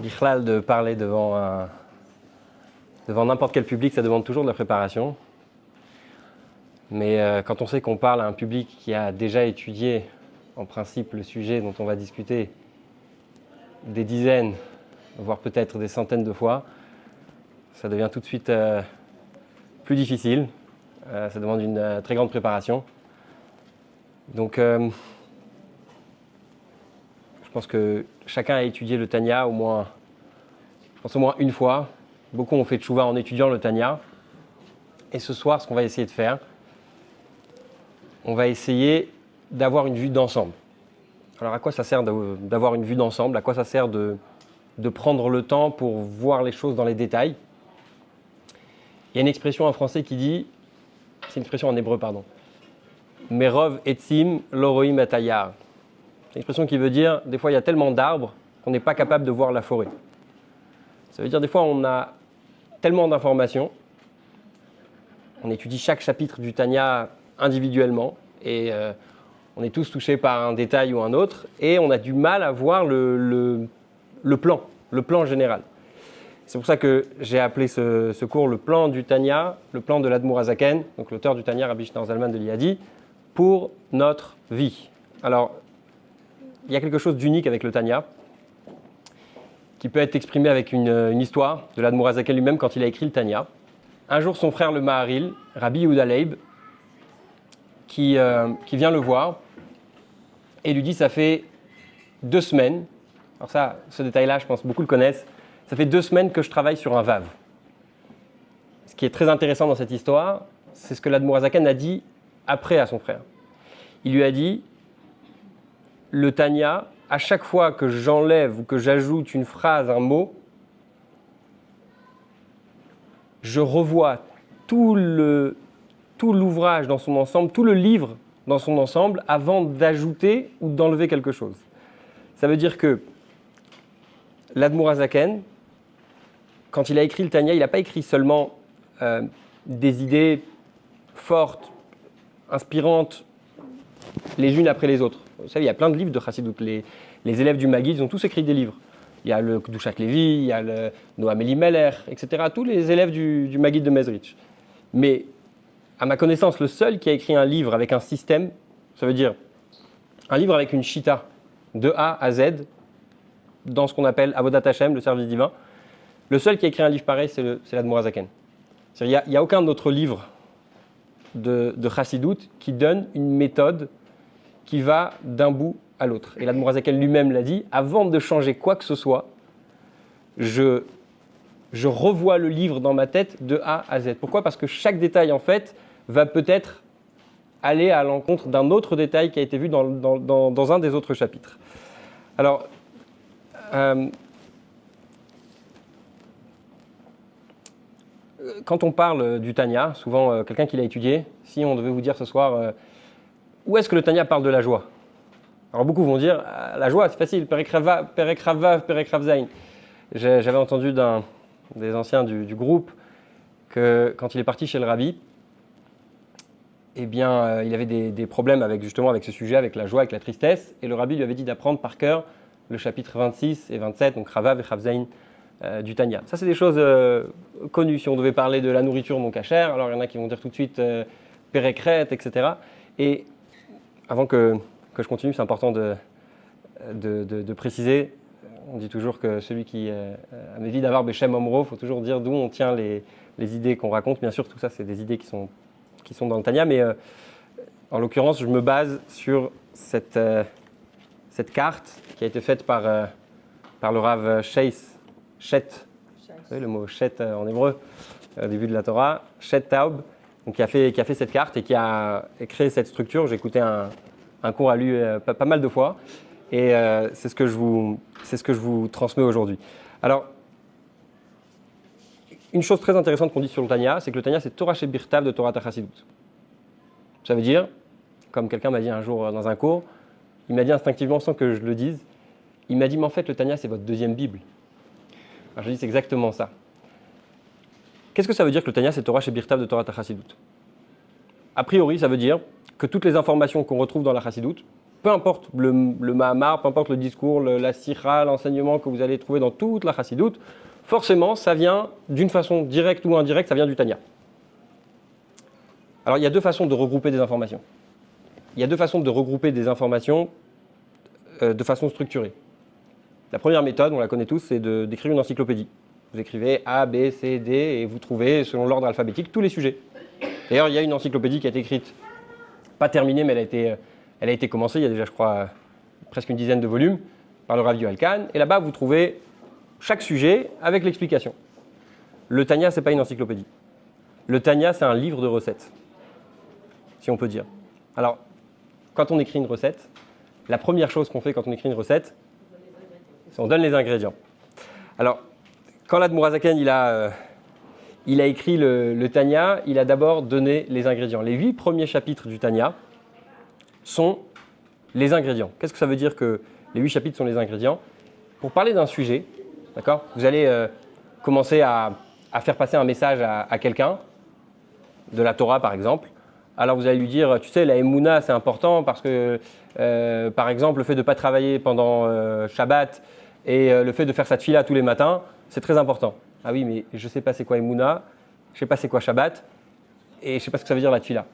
Bichlal, de parler devant n'importe quel public, ça demande toujours de la préparation. Mais quand on sait qu'on parle à un public qui a déjà étudié, en principe, le sujet dont on va discuter des dizaines, voire peut-être des centaines de fois, ça devient tout de suite plus difficile. Ça demande une très grande préparation. Donc, je pense que chacun a étudié le Tanya au moins une fois. Beaucoup ont fait tchouva en étudiant le Tanya. Et ce soir, ce qu'on va essayer de faire, on va essayer d'avoir une vue d'ensemble. Alors, à quoi ça sert d'avoir une vue d'ensemble? À quoi ça sert de prendre le temps pour voir les choses dans les détails? Il y a une expression en français qui dit, c'est une expression en hébreu, pardon. Merov etzim loroim atayar. C'est une expression qui veut dire, des fois il y a tellement d'arbres qu'on n'est pas capable de voir la forêt. Ça veut dire des fois on a tellement d'informations, on étudie chaque chapitre du Tanya individuellement et on est tous touchés par un détail ou un autre et on a du mal à voir le plan général. C'est pour ça que j'ai appelé ce cours le plan du Tanya, le plan de l'Admour HaZaken, donc l'auteur du Tanya, Rabbi Shneur Zalman de Liadi, pour notre vie. Alors, il y a quelque chose d'unique avec le Tanya, qui peut être exprimé avec une histoire de l'Admour HaZaken lui-même quand il a écrit le Tanya. Un jour, son frère le Maharil, Rabbi Yehuda Leib, qui vient le voir et lui dit « ça fait 2 semaines », alors ça, ce détail-là, je pense beaucoup le connaissent, « ça fait 2 semaines que je travaille sur un vav ». Ce qui est très intéressant dans cette histoire, c'est ce que l'Admour HaZaken a dit après à son frère. Il lui a dit « le Tanya, à chaque fois que j'enlève ou que j'ajoute une phrase, un mot, je revois tout l'ouvrage dans son ensemble, tout le livre dans son ensemble avant d'ajouter ou d'enlever quelque chose. » Ça veut dire que l'Admour HaZaken, quand il a écrit le Tanya, il n'a pas écrit seulement des idées fortes, inspirantes, les unes après les autres. Vous savez, il y a plein de livres de Chassidut. Les élèves du Maggid, ils ont tous écrit des livres. Il y a le Kedushat Levi, il y a le Noam Elimelech, etc. Tous les élèves du Maggid de Mezrich. Mais, à ma connaissance, le seul qui a écrit un livre avec un système, ça veut dire un livre avec une shita de A à Z, dans ce qu'on appelle Avodat Hashem, le service divin, le seul qui a écrit un livre pareil, c'est l'Admour HaZaken. Il n'y a aucun autre livre de Chassidut qui donne une méthode qui va d'un bout à l'autre. Et l'Admour HaZaken lui-même l'a dit, avant de changer quoi que ce soit, je revois le livre dans ma tête de A à Z. Pourquoi ? Parce que chaque détail, en fait, va peut-être aller à l'encontre d'un autre détail qui a été vu dans un des autres chapitres. Alors, quand on parle du Tanya, souvent quelqu'un qui l'a étudié, si on devait vous dire ce soir où est-ce que le Tanya parle de la joie? Alors beaucoup vont dire la joie c'est facile, Perek Ravav, Perek Rav Zayin. J'avais entendu des anciens du groupe que quand il est parti chez le Rabbi, eh bien il avait des problèmes avec ce sujet, avec la joie, avec la tristesse, et le Rabbi lui avait dit d'apprendre par cœur le chapitre 26 et 27, donc Ravav et Rav Zayin du Tanya. Ça, c'est des choses connues. Si on devait parler de la nourriture non cachère, alors il y en a qui vont dire tout de suite Pérécrète, etc. Et avant que je continue, c'est important de préciser, on dit toujours que celui qui a mes vies d'avoir Béchem Omro, il faut toujours dire d'où on tient les idées qu'on raconte. Bien sûr, tout ça, c'est des idées qui sont dans le Tanya, mais en l'occurrence, je me base sur cette carte qui a été faite par le Rav Shet, vous savez le mot Shet en hébreu, au début de la Torah, Shet Taub, donc qui a fait cette carte et qui a créé cette structure. J'ai écouté un cours à lui pas mal de fois et c'est ce que je vous transmets aujourd'hui. Alors, une chose très intéressante qu'on dit sur le Tanya, c'est que le Tanya c'est Torah Shebirtav de Torah Chassidut. Ça veut dire, comme quelqu'un m'a dit un jour dans un cours, il m'a dit instinctivement sans que je le dise, il m'a dit mais en fait le Tanya c'est votre deuxième Bible. Alors je dis c'est exactement ça. Qu'est-ce que ça veut dire que le Tanya c'est Torah Shebirtav de Torah Chassidut? A priori ça veut dire que toutes les informations qu'on retrouve dans la Chassidut, peu importe le Mahamar, peu importe le discours, la Sikha, l'enseignement que vous allez trouver dans toute la Chassidoute, forcément, ça vient d'une façon directe ou indirecte, ça vient du Tanya. Alors, il y a deux façons de regrouper des informations. Il y a deux façons de regrouper des informations de façon structurée. La première méthode, on la connaît tous, c'est d'écrire une encyclopédie. Vous écrivez A, B, C, D et vous trouvez, selon l'ordre alphabétique, tous les sujets. D'ailleurs, il y a une encyclopédie qui a été écrite, pas terminée, mais elle a été commencée, il y a déjà, je crois, presque une dizaine de volumes, par le Rav Yoel Kahn. Et là-bas, vous trouvez chaque sujet avec l'explication. Le Tanya, ce n'est pas une encyclopédie. Le Tanya, c'est un livre de recettes, si on peut dire. Alors, quand on écrit une recette, la première chose qu'on fait quand on écrit une recette, c'est on donne les ingrédients. Alors, quand l'Admorazaken il a écrit le Tanya, il a d'abord donné les ingrédients. Les 8 premiers chapitres du Tanya sont les ingrédients. Qu'est-ce que ça veut dire que les 8 chapitres sont les ingrédients? Pour parler d'un sujet, d'accord, vous allez commencer à faire passer un message à quelqu'un, de la Torah par exemple. Alors vous allez lui dire, tu sais, la Emouna c'est important parce que, par exemple, le fait de ne pas travailler pendant Shabbat et le fait de faire sa tfila tous les matins, c'est très important. Ah oui, mais je ne sais pas c'est quoi Emouna, je ne sais pas c'est quoi Shabbat et je ne sais pas ce que ça veut dire la tfila.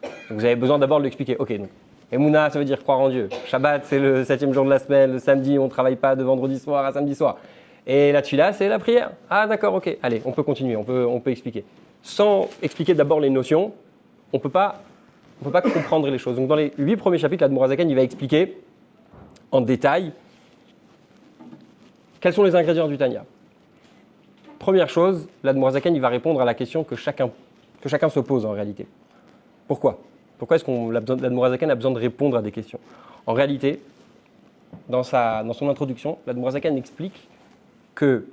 Donc vous avez besoin d'abord de l'expliquer. Ok, donc Emouna ça veut dire croire en Dieu. Shabbat c'est le 7e jour de la semaine, le samedi on ne travaille pas de vendredi soir à samedi soir. Et la tfila c'est la prière. Ah d'accord, ok, allez, on peut continuer, on peut expliquer. Sans expliquer d'abord les notions, on ne peut pas comprendre les choses. Donc dans les 8 premiers chapitres, l'Admorazaken il va expliquer en détail quels sont les ingrédients du Tanya. Première chose, l'Admorazaken il va répondre à la question que chacun se pose en réalité. Pourquoi est-ce que l'Admorazaken a besoin de répondre à des questions? En réalité, dans son introduction, l'Admorazaken explique que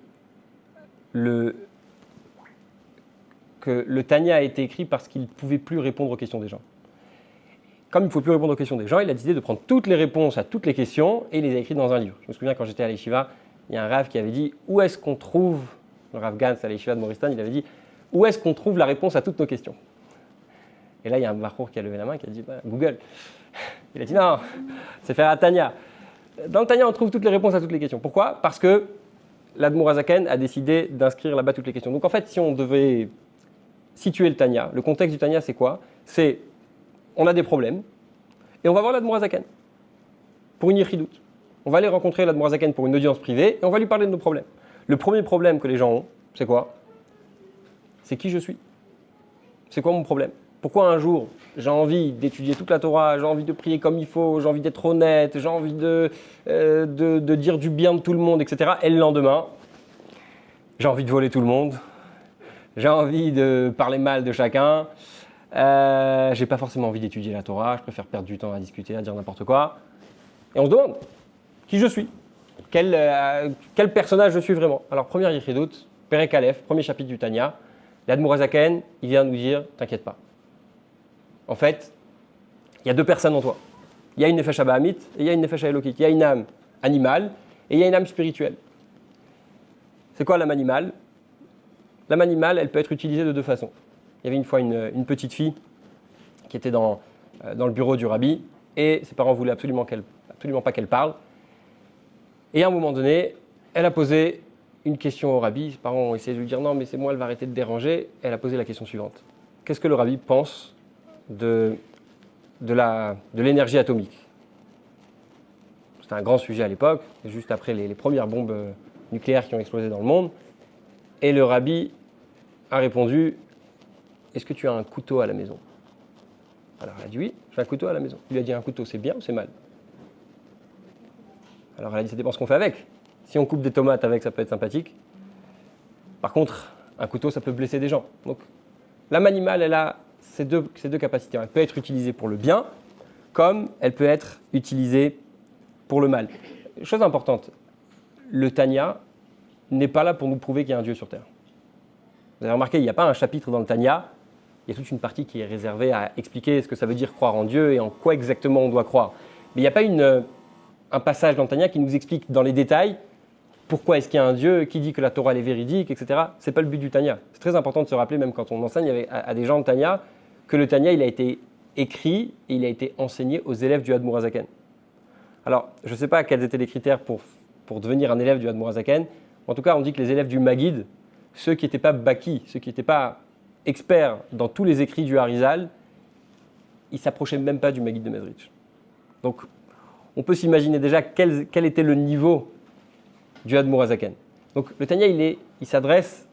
le Tanya a été écrit parce qu'il ne pouvait plus répondre aux questions des gens. Comme il ne pouvait plus répondre aux questions des gens, il a décidé de prendre toutes les réponses à toutes les questions et il les a écrites dans un livre. Je me souviens quand j'étais à l'Yeshiva, il y a un Rav qui avait dit « Où est-ce qu'on trouve ?» Le Rav Gans à l'Yeshiva de Moristan, il avait dit « Où est-ce qu'on trouve la réponse à toutes nos questions ?» Et là, il y a un Bachour qui a levé la main et qui a dit « Google ». Il a dit « Non, c'est faire un Tanya ». Dans le Tanya, on trouve toutes les réponses à toutes les questions. Pourquoi? Parce que l'Admorazaken a décidé d'inscrire là-bas toutes les questions. Donc en fait, si on devait situer le Tanya, le contexte du Tanya, c'est quoi? C'est on a des problèmes et on va voir l'Admorazaken pour une yichidut. On va aller rencontrer l'Admorazaken pour une audience privée et on va lui parler de nos problèmes. Le premier problème que les gens ont, c'est quoi? C'est qui je suis. C'est quoi mon problème? Pourquoi un jour j'ai envie d'étudier toute la Torah, j'ai envie de prier comme il faut, j'ai envie d'être honnête, j'ai envie de dire du bien de tout le monde, etc. Et le lendemain, j'ai envie de voler tout le monde, j'ai envie de parler mal de chacun, j'ai pas forcément envie d'étudier la Torah, je préfère perdre du temps à discuter, à dire n'importe quoi. Et on se demande qui je suis, quel personnage je suis vraiment. Alors première yichidut, Perek Aleph, premier chapitre du Tanya, l'Admorazaken, il vient nous dire, t'inquiète pas. En fait, il y a deux personnes en toi. Il y a une nefesh abahamit et il y a une nefesh elokit. Il y a une âme animale et il y a une âme spirituelle. C'est quoi l'âme animale? L'âme animale, elle peut être utilisée de deux façons. Il y avait une fois une petite fille qui était dans le bureau du rabbi et ses parents voulaient absolument pas qu'elle parle. Et à un moment donné, elle a posé une question au rabbi. Ses parents ont essayé de lui dire non, mais c'est moi, elle va arrêter de déranger. Elle a posé la question suivante. Qu'est-ce que le rabbi pense de l'énergie atomique? C'était un grand sujet à l'époque, juste après les premières bombes nucléaires qui ont explosé dans le monde. Et le rabbi a répondu, est-ce que tu as un couteau à la maison? Alors elle a dit oui, j'ai un couteau à la maison. Il lui a dit un couteau, c'est bien ou c'est mal? Alors elle a dit ça dépend ce qu'on fait avec. Si on coupe des tomates avec, ça peut être sympathique. Par contre, un couteau, ça peut blesser des gens. Donc l'âme animale, elle a ces deux capacités. Elle peut être utilisée pour le bien, comme elle peut être utilisée pour le mal. Chose importante, le Tanya n'est pas là pour nous prouver qu'il y a un Dieu sur Terre. Vous avez remarqué, il n'y a pas un chapitre dans le Tanya, il y a toute une partie qui est réservée à expliquer ce que ça veut dire croire en Dieu et en quoi exactement on doit croire. Mais il n'y a pas un passage dans le Tanya qui nous explique dans les détails pourquoi est-ce qu'il y a un Dieu, qui dit que la Torah elle est véridique, etc. Ce n'est pas le but du Tanya. C'est très important de se rappeler, même quand on enseigne à des gens le Tanya, que le Tanya il a été écrit et il a été enseigné aux élèves du Admorazaken. Alors, je ne sais pas quels étaient les critères pour devenir un élève du Admorazaken. En tout cas, on dit que les élèves du Maguid, ceux qui n'étaient pas baki, ceux qui n'étaient pas experts dans tous les écrits du Harizal, ils ne s'approchaient même pas du Maguid de Mezrich. Donc, on peut s'imaginer déjà quel était le niveau du Admorazaken. Donc, le Tanya, il s'adresse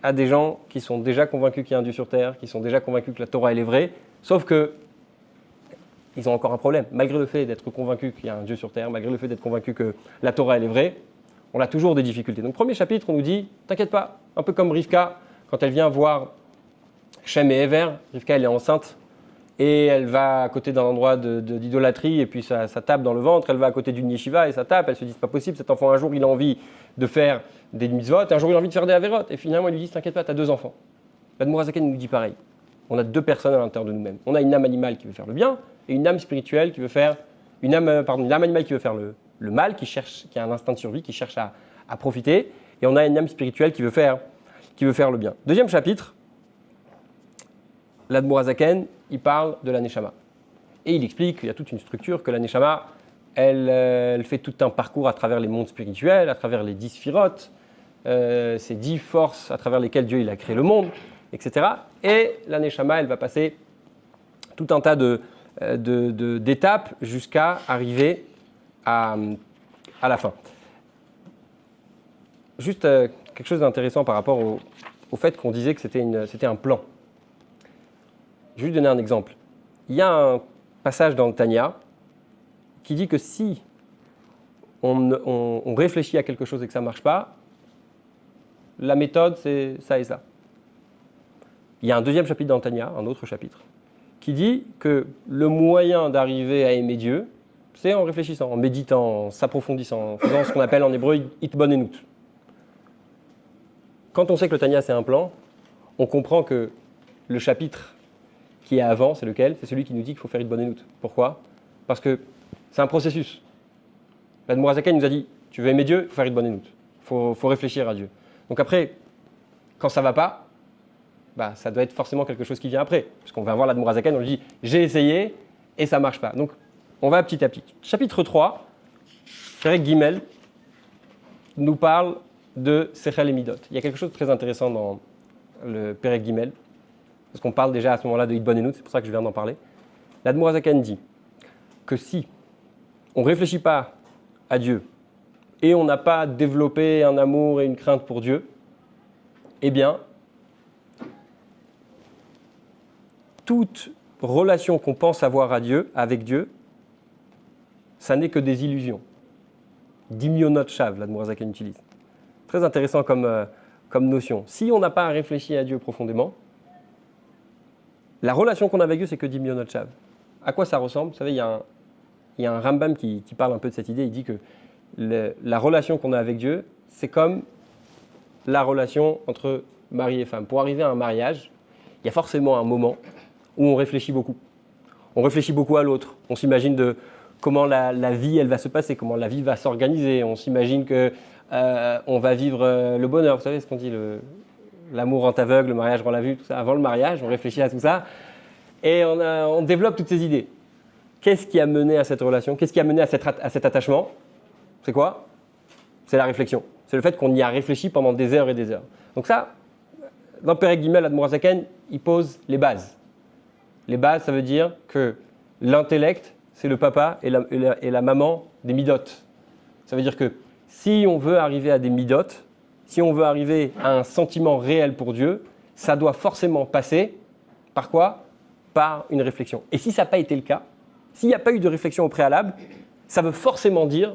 à des gens qui sont déjà convaincus qu'il y a un Dieu sur terre, qui sont déjà convaincus que la Torah elle est vraie, sauf que ils ont encore un problème. Malgré le fait d'être convaincus qu'il y a un Dieu sur terre, malgré le fait d'être convaincus que la Torah elle est vraie, on a toujours des difficultés. Donc, premier chapitre, on nous dit, t'inquiète pas, un peu comme Rivka, quand elle vient voir Shem et Ever, Rivka elle est enceinte, et elle va à côté d'un endroit d'idolâtrie, et puis ça tape dans le ventre, elle va à côté d'une yeshiva, et ça tape, elle se dit, c'est pas possible, cet enfant un jour il a envie de faire des mitzvot, et un jour il a envie de faire des averot, et finalement ils lui disent, t'inquiète pas, t'as 2 enfants. L'Admorazaken nous dit pareil, on a 2 personnes à l'intérieur de nous-mêmes. On a une âme animale qui veut faire le bien, et une âme spirituelle qui veut faire, une âme animale qui veut faire le mal, qui a un instinct de survie, qui cherche à profiter, et on a une âme spirituelle qui veut faire le bien. Deuxième chapitre, l'Admorazaken, il parle de la Neshama. Et il explique qu'il y a toute une structure, que la Neshama, elle fait tout un parcours à travers les mondes spirituels, à travers les 10 sphirotes, ces 10 forces à travers lesquelles Dieu il a créé le monde, etc. Et la Neshama, elle va passer tout un tas d'étapes jusqu'à arriver à la fin. Juste quelque chose d'intéressant par rapport au fait qu'on disait que c'était un plan. Je vais juste donner un exemple. Il y a un passage dans le Tanya qui dit que si on réfléchit à quelque chose et que ça ne marche pas, la méthode, c'est ça et ça. Il y a un deuxième chapitre dans le Tanya, un autre chapitre, qui dit que le moyen d'arriver à aimer Dieu, c'est en réfléchissant, en méditant, en s'approfondissant, en faisant ce qu'on appelle en hébreu « itbonenut ». Quand on sait que le Tanya, c'est un plan, on comprend que le chapitre qui est avant, c'est lequel? C'est celui qui nous dit qu'il faut faire itbonenut. Pourquoi? Parce que c'est un processus. L'Admorazaken nous a dit, tu veux aimer Dieu, il faut faire itbonenut. Il faut réfléchir à Dieu. Donc après, quand ça ne va pas, ça doit être forcément quelque chose qui vient après. Parce qu'on va voir l'Admorazaken, on lui dit, j'ai essayé et ça ne marche pas. Donc on va petit à petit. Chapitre 3, Perek Gimel, nous parle de Sechel et Midot. Il y a quelque chose de très intéressant dans le Perek Gimel. Parce qu'on parle déjà à ce moment-là de itbonenut, c'est pour ça que je viens d'en parler. L'Admorazaken dit que si on ne réfléchit pas à Dieu et on n'a pas développé un amour et une crainte pour Dieu, eh bien, toute relation qu'on pense avoir avec Dieu, ça n'est que des illusions. Dimyonot shav, l'Admorazaken utilise. Très intéressant comme notion. Si on n'a pas réfléchi à Dieu profondément, la relation qu'on a avec Dieu, c'est que dimyonot shav. À quoi ça ressemble? Vous savez, il y a un Rambam qui parle un peu de cette idée. Il dit que la relation qu'on a avec Dieu, c'est comme la relation entre mari et femme. Pour arriver à un mariage, il y a forcément un moment où on réfléchit beaucoup. On réfléchit beaucoup à l'autre. On s'imagine de comment la vie elle va se passer, comment la vie va s'organiser. On s'imagine que on va vivre le bonheur. Vous savez ce qu'on dit, l'amour rend aveugle, le mariage rend la vue, tout ça. Avant le mariage, on réfléchit à tout ça et on développe toutes ces idées. Qu'est-ce qui a mené à cette relation? Qu'est-ce qui a mené à cet attachement? C'est quoi? C'est la réflexion. C'est le fait qu'on y a réfléchi pendant des heures et des heures. Donc ça, dans Perek Gimel, l'Admorazaken, il pose les bases. Les bases, ça veut dire que l'intellect, c'est le papa et la maman des midot. Ça veut dire que si on veut arriver à des midot, si on veut arriver à un sentiment réel pour Dieu, ça doit forcément passer par quoi? Par une réflexion. Et si ça n'a pas été le cas, s'il n'y a pas eu de réflexion au préalable, ça veut forcément dire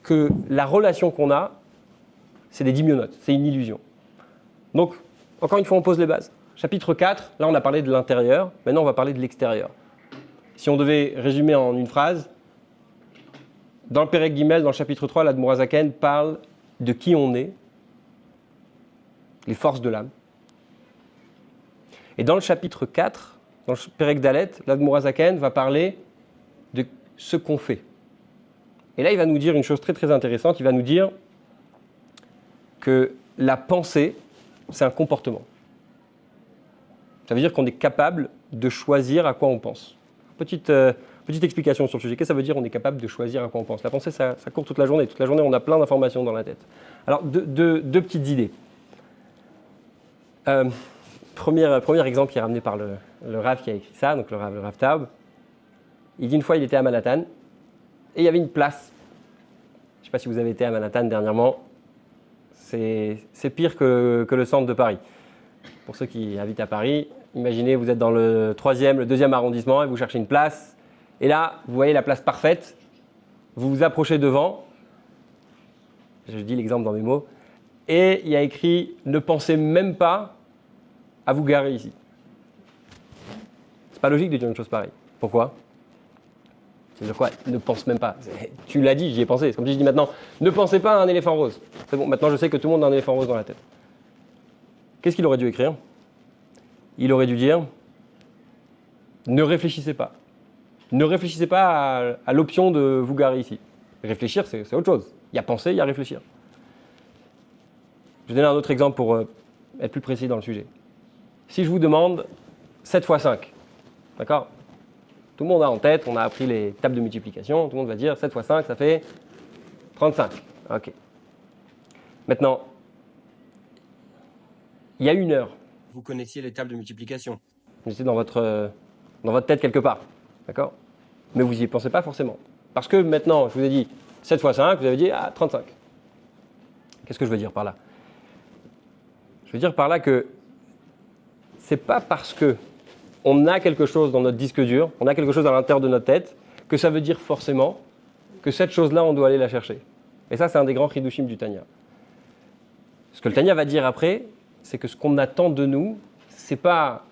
que la relation qu'on a, c'est des dimyonotes, c'est une illusion. Donc, encore une fois, on pose les bases. Chapitre 4, là on a parlé de l'intérieur, maintenant on va parler de l'extérieur. Si on devait résumer en une phrase, dans le Perek Gimel, dans le chapitre 3, l'Admorazaken parle de qui on est, les forces de l'âme. Et dans le chapitre 4, dans le Perek Dalet, l'Admorazaken va parler de ce qu'on fait. Et là, il va nous dire une chose très très intéressante, il va nous dire que la pensée, c'est un comportement. Ça veut dire qu'on est capable de choisir à quoi on pense. Petite explication sur le sujet. Qu'est-ce que ça veut dire on est capable de choisir à quoi on pense? La pensée, ça court toute la journée. Toute la journée, on a plein d'informations dans la tête. Alors, deux petites idées. Premier exemple qui est ramené par le Rav qui a écrit ça, donc le Rav Taub. Il dit une fois, il était à Manhattan et il y avait une place. Je ne sais pas si vous avez été à Manhattan dernièrement. C'est pire que le centre de Paris. Pour ceux qui habitent à Paris, imaginez, vous êtes dans le 3e, le 2e arrondissement et vous cherchez une place. Et là, vous voyez la place parfaite. Vous vous approchez devant. Je dis l'exemple dans mes mots. Et il y a écrit « Ne pensez même pas à vous garer ici ». C'est pas logique de dire une chose pareille. Pourquoi? C'est-à-dire quoi? Ne pense même pas. Tu l'as dit, j'y ai pensé. C'est comme si je dis maintenant « Ne pensez pas à un éléphant rose ». C'est bon, maintenant je sais que tout le monde a un éléphant rose dans la tête. Qu'est-ce qu'il aurait dû écrire? Il aurait dû dire « Ne réfléchissez pas ». Ne réfléchissez pas à l'option de vous garer ici. Réfléchir, c'est autre chose. Il y a penser, il y a réfléchir. Je vais donner un autre exemple pour être plus précis dans le sujet. Si je vous demande 7 fois 5, d'accord? Tout le monde a en tête, on a appris les tables de multiplication, tout le monde va dire 7 fois 5, ça fait 35. Ok. Maintenant, il y a une heure, vous connaissiez les tables de multiplication. Vous étiez dans votre tête quelque part, d'accord? Mais vous n'y pensez pas forcément. Parce que maintenant, je vous ai dit 7 fois 5, vous avez dit 35. Qu'est-ce que je veux dire par là? Je veux dire par là que c'est pas parce que on a quelque chose dans notre disque dur, on a quelque chose à l'intérieur de notre tête, que ça veut dire forcément que cette chose-là, on doit aller la chercher. Et ça, c'est un des grands chidushim du Tanya. Ce que le Tanya va dire après, c'est que ce qu'on attend de nous, c'est pas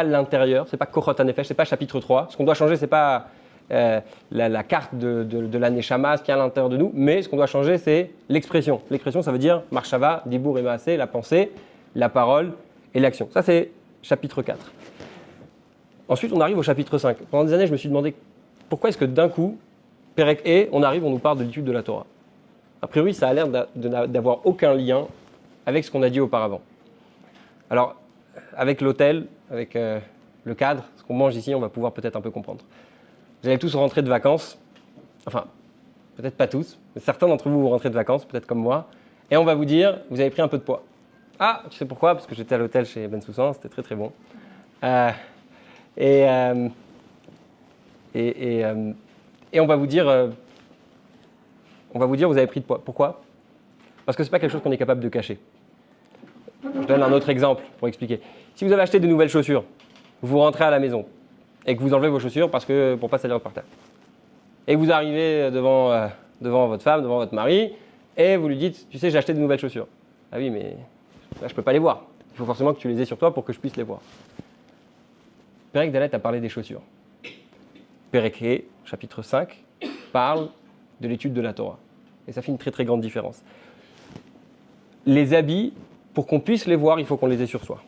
l'intérieur, c'est pas Korot HaNefesh, c'est pas chapitre 3. Ce qu'on doit changer, c'est pas la carte de la Neshama, ce qu'il y a à l'intérieur de nous, mais ce qu'on doit changer, c'est l'expression. L'expression, ça veut dire Marshava, Dibur et Maaseh, la pensée, la parole et l'action. Ça, c'est chapitre 4. Ensuite, on arrive au chapitre 5. Pendant des années, je me suis demandé pourquoi est-ce que d'un coup, Perek E, on nous parle de l'étude de la Torah. A priori, ça a l'air d'avoir aucun lien avec ce qu'on a dit auparavant. Alors, avec l'hôtel, avec le cadre, ce qu'on mange ici, on va pouvoir peut-être un peu comprendre. Vous allez tous rentrer de vacances, enfin, peut-être pas tous, mais certains d'entre vous vont rentrer de vacances, peut-être comme moi, et on va vous dire, vous avez pris un peu de poids. Ah, tu sais pourquoi? Parce que j'étais à l'hôtel chez Ben Soussan, c'était très très bon. Et on va vous dire, vous avez pris de poids. Pourquoi? Parce que ce n'est pas quelque chose qu'on est capable de cacher. Je donne un autre exemple pour expliquer. Si vous avez acheté de nouvelles chaussures, vous rentrez à la maison et que vous enlevez vos chaussures pour ne pas salir par terre. Et vous arrivez devant votre femme, devant votre mari, et vous lui dites, tu sais, j'ai acheté de nouvelles chaussures. Ah oui, mais là, je ne peux pas les voir. Il faut forcément que tu les aies sur toi pour que je puisse les voir. Perek Dalet a parlé des chaussures. Perek E, chapitre 5, parle de l'étude de la Torah. Et ça fait une très très grande différence. Les habits, pour qu'on puisse les voir, il faut qu'on les ait sur soi.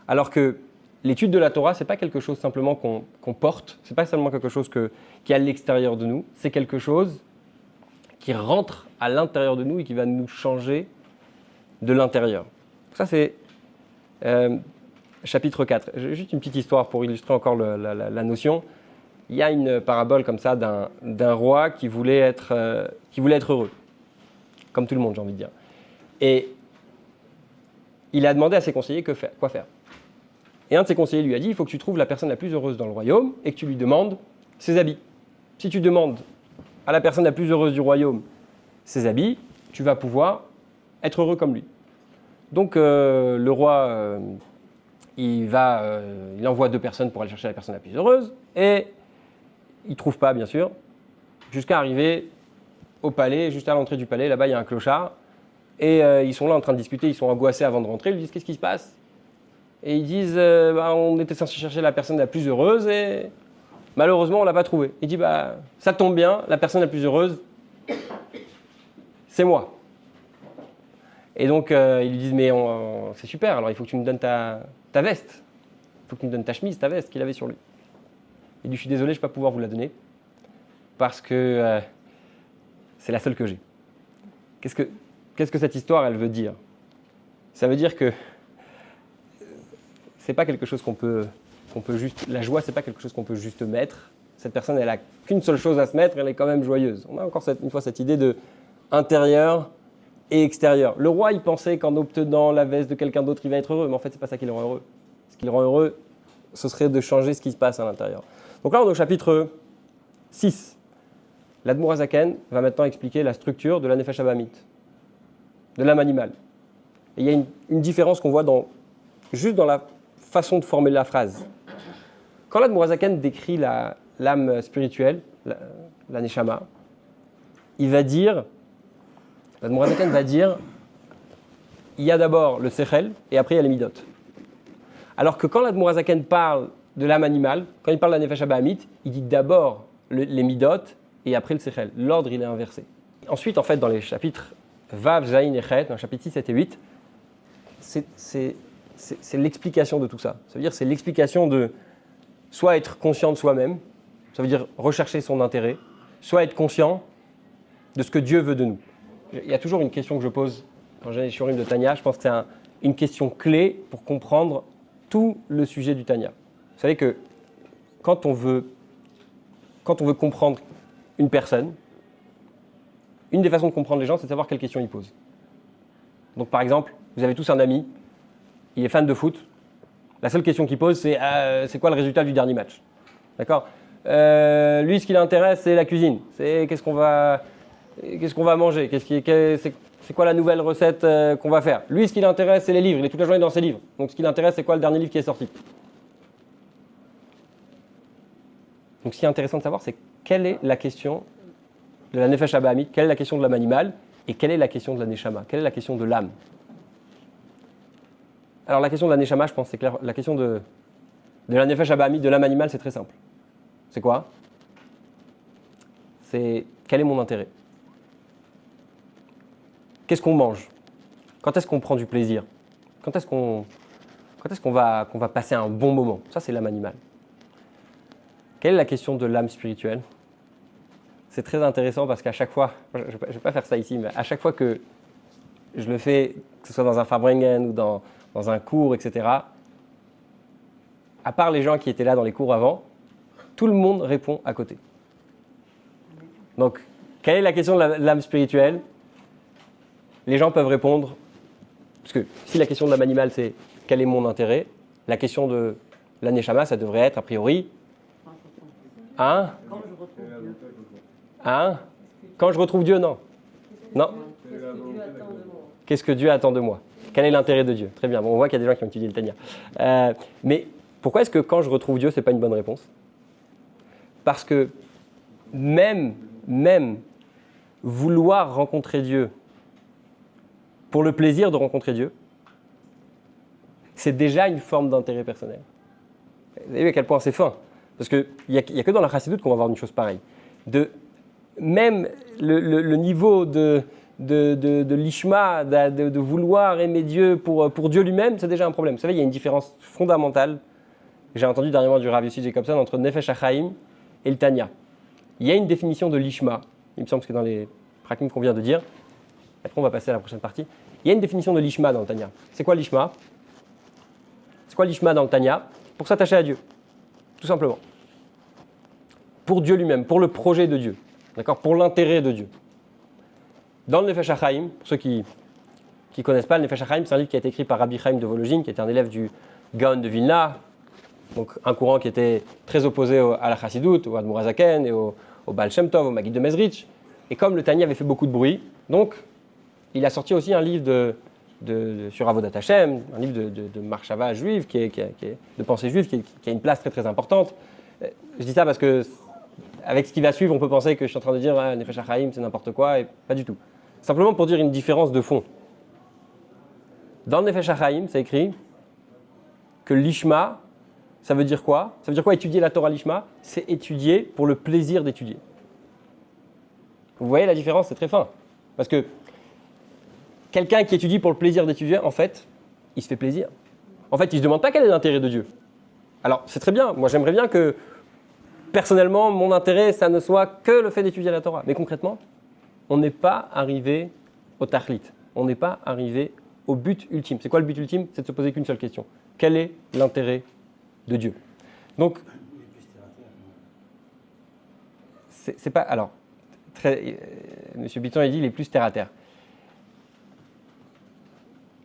Alors que l'étude de la Torah, ce n'est pas quelque chose simplement qu'on porte, ce n'est pas seulement quelque chose qui est à l'extérieur de nous, c'est quelque chose qui rentre à l'intérieur de nous et qui va nous changer de l'intérieur. Ça, c'est chapitre 4. Juste une petite histoire pour illustrer encore la notion. Il y a une parabole comme ça d'un roi qui voulait être heureux, comme tout le monde, j'ai envie de dire. Et il a demandé à ses conseillers quoi faire. Et un de ses conseillers lui a dit, il faut que tu trouves la personne la plus heureuse dans le royaume et que tu lui demandes ses habits. Si tu demandes à la personne la plus heureuse du royaume ses habits, tu vas pouvoir être heureux comme lui. Donc le roi, il envoie 2 personnes pour aller chercher la personne la plus heureuse et il ne trouve pas, bien sûr, jusqu'à arriver au palais, juste à l'entrée du palais. Là-bas, il y a un clochard et ils sont là en train de discuter, ils sont angoissés avant de rentrer. Ils lui disent, qu'est-ce qui se passe? Et ils disent, on était censé chercher la personne la plus heureuse et malheureusement, on ne l'a pas trouvée. Il dit, ça tombe bien, la personne la plus heureuse, c'est moi. Et donc, ils lui disent, mais c'est super, alors il faut que tu me donnes ta veste. Il faut que tu me donnes ta chemise, ta veste qu'il avait sur lui. Il dit, je suis désolé, je ne vais pas pouvoir vous la donner parce que c'est la seule que j'ai. Qu'est-ce que cette histoire, elle veut dire? Ça veut dire que ce n'est pas quelque chose qu'on peut qu'on peut juste. La joie, c'est pas quelque chose qu'on peut juste mettre. Cette personne, elle a qu'une seule chose à se mettre, elle est quand même joyeuse. On a encore une fois cette idée de intérieur et extérieur. Le roi, il pensait qu'en obtenant la veste de quelqu'un d'autre, il va être heureux, mais en fait, c'est pas ça qui le rend heureux. Ce qui le rend heureux, ce serait de changer ce qui se passe à l'intérieur. Donc là, on est au chapitre 6. L'Admour HaZaken va maintenant expliquer la structure de la Nefesh Abahamit, de l'âme animale. Et il y a une différence qu'on voit juste dans la façon de former la phrase. Quand l'Admour HaZaken décrit l'âme spirituelle, la Neshama, l'Admour HaZaken va dire, il y a d'abord le Sechel et après il y a les Midot. Alors que quand l'Admour HaZaken parle de l'âme animale, quand il parle de la Nefesh Abahamit, il dit d'abord les Midot et après le Sechel. L'ordre, il est inversé. Ensuite, en fait, dans les chapitres Vav, Zayin et Chet, dans les chapitres 6, 7 et 8, c'est l'explication de tout ça. Ça veut dire c'est l'explication de soit être conscient de soi-même, ça veut dire rechercher son intérêt, soit être conscient de ce que Dieu veut de nous. Il y a toujours une question que je pose quand j'ai les shurim de Tanya, je pense que c'est une question clé pour comprendre tout le sujet du Tanya. Vous savez que quand on veut comprendre une personne, une des façons de comprendre les gens, c'est de savoir quelles questions ils posent. Donc par exemple, vous avez tous un ami, il est fan de foot, la seule question qu'il pose, c'est quoi le résultat du dernier match. D'accord ? Lui, ce qui l'intéresse, c'est la cuisine. C'est qu'est-ce qu'on va manger, c'est quoi la nouvelle recette qu'on va faire. Lui, ce qui l'intéresse, c'est les livres. Il est toute la journée dans ses livres. Donc ce qui l'intéresse, c'est quoi le dernier livre qui est sorti. Donc ce qui est intéressant de savoir, c'est quelle est la question de la Nefesh Abahamit, quelle est la question de l'âme animale, et quelle est la question de la Neshama, quelle est la question de l'âme. Alors la question de la Neshama, je pense, c'est clair. La question de la Nefesh Abahamit, de l'âme animale, c'est très simple. C'est quoi ? C'est quel est mon intérêt ? Qu'est-ce qu'on mange ? Quand est-ce qu'on prend du plaisir ? Quand est-ce qu'on va passer un bon moment ? Ça, c'est l'âme animale. Quelle est la question de l'âme spirituelle ? C'est très intéressant parce qu'à chaque fois, je ne vais pas faire ça ici, mais à chaque fois que je le fais, que ce soit dans un Farbrengen ou dans un cours, etc., à part les gens qui étaient là dans les cours avant, tout le monde répond à côté. Donc, quelle est la question de l'âme spirituelle ? Les gens peuvent répondre, parce que si la question de l'âme animale, c'est quel est mon intérêt, la question de la Neshama, ça devrait être, a priori, quand je retrouve Dieu, non. Non. Qu'est-ce que Dieu attend de moi ? Quel est l'intérêt de Dieu ? Très bien, bon, on voit qu'il y a des gens qui ont étudié le Tanya. Mais pourquoi est-ce que quand je retrouve Dieu, ce n'est pas une bonne réponse ? Parce que même vouloir rencontrer Dieu pour le plaisir de rencontrer Dieu, c'est déjà une forme d'intérêt personnel. Vous avez vu à quel point c'est fin ? Parce qu'il n'y a que dans la Chassidoute qu'on va voir une chose pareille. Même le niveau de l'ishma, de vouloir aimer Dieu pour Dieu lui-même, c'est déjà un problème. Vous savez, il y a une différence fondamentale, j'ai entendu dernièrement du Rav Yossi Jacobson, entre Nefesh HaChaim et le Tanya. Il y a une définition de l'ishma, il me semble que c'est dans les prakim qu'on vient de dire. Après, on va passer à la prochaine partie. Il y a une définition de l'ishma dans le Tanya. C'est quoi l'ishma ? C'est quoi l'ishma dans le Tanya ? Pour s'attacher à Dieu, tout simplement. Pour Dieu lui-même, pour le projet de Dieu, d'accord ? Pour l'intérêt de Dieu. Dans le Nefesh HaChaim, pour ceux qui ne connaissent pas, le Nefesh HaChaim, c'est un livre qui a été écrit par Rabbi Chaim de Volojine, qui était un élève du Gaon de Vilna, donc un courant qui était très opposé à la Chassidoute, au Admour HaZaken et au Baal Shem Tov, au Maggid de Mezrich. Et comme le Tanya avait fait beaucoup de bruit, donc il a sorti aussi un livre sur Avodat Hashem, un livre de marchava juive, de pensée juive, qui a une place très très importante. Je dis ça parce que avec ce qui va suivre, on peut penser que je suis en train de dire Nefesh HaChaim, c'est n'importe quoi, et pas du tout. Simplement pour dire une différence de fond. Dans le Nefesh HaChaim, c'est écrit que l'ishma, ça veut dire quoi ? Ça veut dire quoi étudier la Torah l'ishma ? C'est étudier pour le plaisir d'étudier. Vous voyez la différence, c'est très fin. Parce que quelqu'un qui étudie pour le plaisir d'étudier, en fait, il se fait plaisir. En fait, il ne se demande pas quel est l'intérêt de Dieu. Alors, c'est très bien. Moi, j'aimerais bien que, personnellement, mon intérêt, ça ne soit que le fait d'étudier la Torah. Mais concrètement, on n'est pas arrivé au tachlit. On n'est pas arrivé au but ultime. C'est quoi le but ultime ? C'est de se poser qu'une seule question. Quel est l'intérêt de Dieu ? Donc, c'est pas... Alors, M. Bitton a dit les plus terre à terre.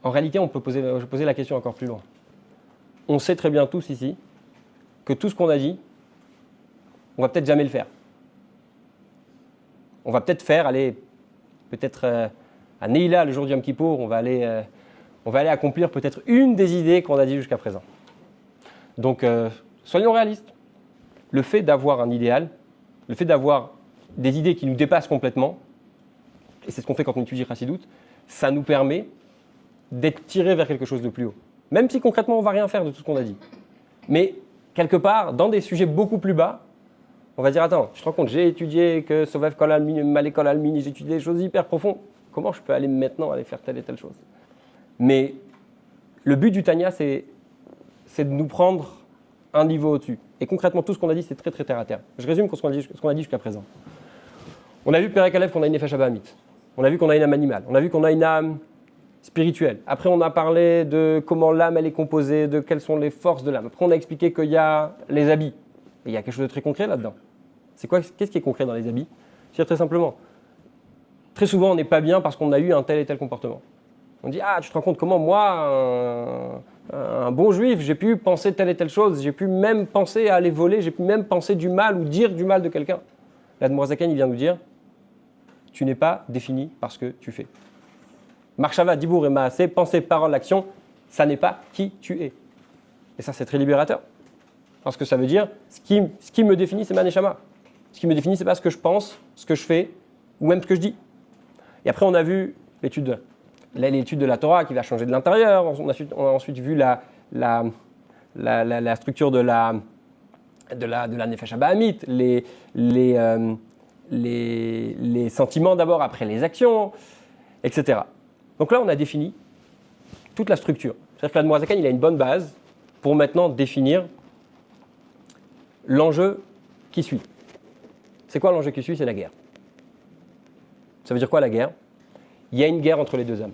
En réalité, je peux poser la question encore plus loin. On sait très bien tous ici que tout ce qu'on a dit, on va peut-être jamais le faire. On va peut-être faire, à Neila, le jour du Yom Kippour, on va aller accomplir peut-être une des idées qu'on a dit jusqu'à présent. Donc, soyons réalistes. Le fait d'avoir un idéal, le fait d'avoir des idées qui nous dépassent complètement, et c'est ce qu'on fait quand on étudie Chassidut, ça nous permet d'être tirés vers quelque chose de plus haut. Même si concrètement, on ne va rien faire de tout ce qu'on a dit. Mais quelque part, dans des sujets beaucoup plus bas, on va dire, attends, tu te rends compte, j'ai étudié que Sovev Kol Almin, Malekol Almin, j'ai étudié des choses hyper profondes. Comment je peux aller maintenant aller faire telle et telle chose? Mais le but du Tanya, c'est de nous prendre un niveau au-dessus. Et concrètement, tout ce qu'on a dit, c'est très, très terre à terre. Je résume ce qu'on a dit jusqu'à présent. On a vu Perek Aleph qu'on a une Nefesh Abahamit. On a vu qu'on a une âme animale. On a vu qu'on a une âme spirituelle. Après, on a parlé de comment l'âme, elle est composée, de quelles sont les forces de l'âme. Après, on a expliqué qu'il y a les habits. Et il y a quelque chose de très concret là-dedans. Qu'est-ce qui est concret dans les habits? C'est très simplement. Très souvent, on n'est pas bien parce qu'on a eu un tel et tel comportement. On dit, ah, tu te rends compte comment moi, un bon juif, j'ai pu penser telle et telle chose, j'ai pu même penser à aller voler, j'ai pu même penser du mal ou dire du mal de quelqu'un. L'Admour Zaken, il vient nous dire, tu n'es pas défini par ce que tu fais. Marshava, Dibour et Maasé, pensée, parole, action, ça n'est pas qui tu es. Et ça, c'est très libérateur. Parce que ça veut dire, ce qui me définit, c'est ma neshama. Ce qui me définit, ce n'est pas ce que je pense, ce que je fais, ou même ce que je dis. Et après, on a vu l'étude de la Torah qui va changer de l'intérieur. On a ensuite vu la structure de la Nefesh Abahamit, les sentiments d'abord, après les actions, etc. Donc là, on a défini toute la structure. C'est-à-dire que l'Admour Zaken, il a une bonne base pour maintenant définir l'enjeu qui suit. C'est quoi l'enjeu qui suit? C'est la guerre. Ça veut dire quoi la guerre? Il y a une guerre entre les deux âmes.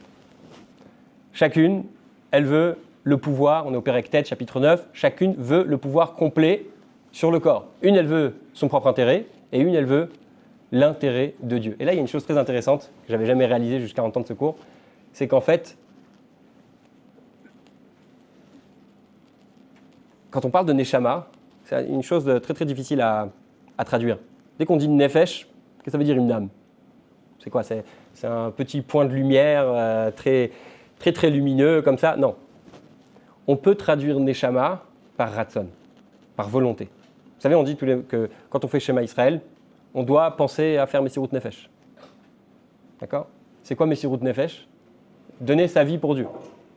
Chacune, elle veut le pouvoir, on est au Perek Tet, chapitre 9, chacune veut le pouvoir complet sur le corps. Une, elle veut son propre intérêt, et une, elle veut l'intérêt de Dieu. Et là, il y a une chose très intéressante que je n'avais jamais réalisée jusqu'à entendre ce cours, c'est qu'en fait, quand on parle de Neshama, c'est une chose de très très difficile à traduire. Dès qu'on dit Nefesh, qu'est-ce que ça veut dire une âme? C'est quoi? C'est un petit point de lumière très, très très lumineux comme ça? Non. On peut traduire Neshama par Ratson, par volonté. Vous savez, on dit que quand on fait Shema Israël, on doit penser à faire Messirut Nefesh. D'accord? C'est quoi Messirut Nefesh? Donner sa vie pour Dieu.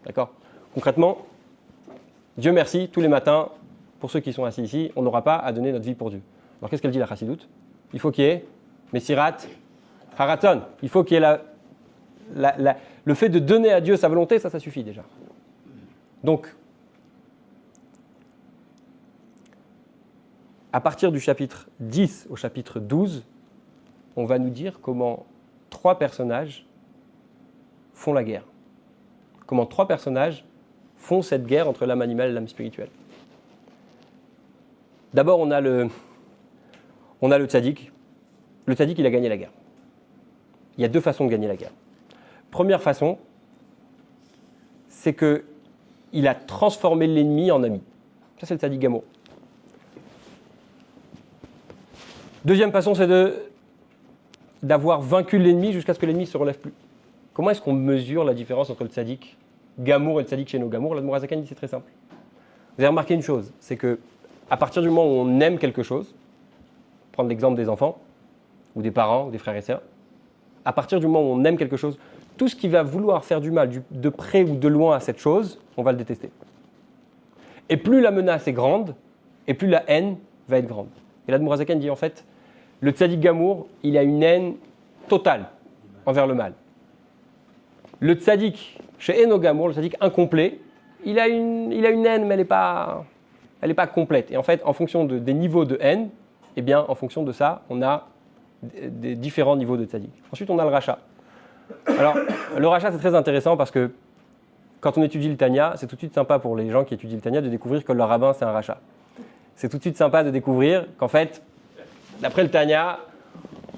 D'accord? Concrètement, Dieu merci, tous les matins, pour ceux qui sont assis ici, on n'aura pas à donner notre vie pour Dieu. Alors qu'est-ce qu'elle dit la Chassidut? Il faut qu'il y ait Messirat Haraton. Il faut qu'il y ait le fait de donner à Dieu sa volonté, ça suffit déjà. Donc, à partir du chapitre 10 au chapitre 12, on va nous dire comment 3 personnages font la guerre. Comment 3 personnages font cette guerre entre l'âme animale et l'âme spirituelle. D'abord, on a le tzaddik. Le tzaddik, il a gagné la guerre. Il y a 2 façons de gagner la guerre. Première façon, c'est qu'il a transformé l'ennemi en ami. Ça, c'est le tzaddik Gamour. Deuxième façon, c'est d'avoir vaincu l'ennemi jusqu'à ce que l'ennemi ne se relève plus. Comment est-ce qu'on mesure la différence entre le tzaddik Gamour et le tzaddik Sheno Gamour? L'Admour Zaken dit c'est très simple. Vous avez remarqué une chose, c'est qu'à partir du moment où on aime quelque chose, prendre l'exemple des enfants, ou des parents, ou des frères et sœurs, à partir du moment où on aime quelque chose, tout ce qui va vouloir faire du mal, de près ou de loin à cette chose, on va le détester. Et plus la menace est grande, et plus la haine va être grande. Et l'Admour Zaken dit en fait, le tzaddik Gamour, il a une haine totale envers le mal. Le tzaddik chez Eno Gamour, le tzaddik incomplet, il a une haine, mais elle n'est pas complète. Et en fait, en fonction des niveaux de haine, eh bien, en fonction de ça, on a des différents niveaux de tzaddik. Ensuite, on a le rachat. Alors, le rachat, c'est très intéressant parce que quand on étudie le Tanya, c'est tout de suite sympa pour les gens qui étudient le Tanya de découvrir que leur rabbin, c'est un rachat. c'est tout de suite sympa de découvrir qu'en fait, d'après le Tanya,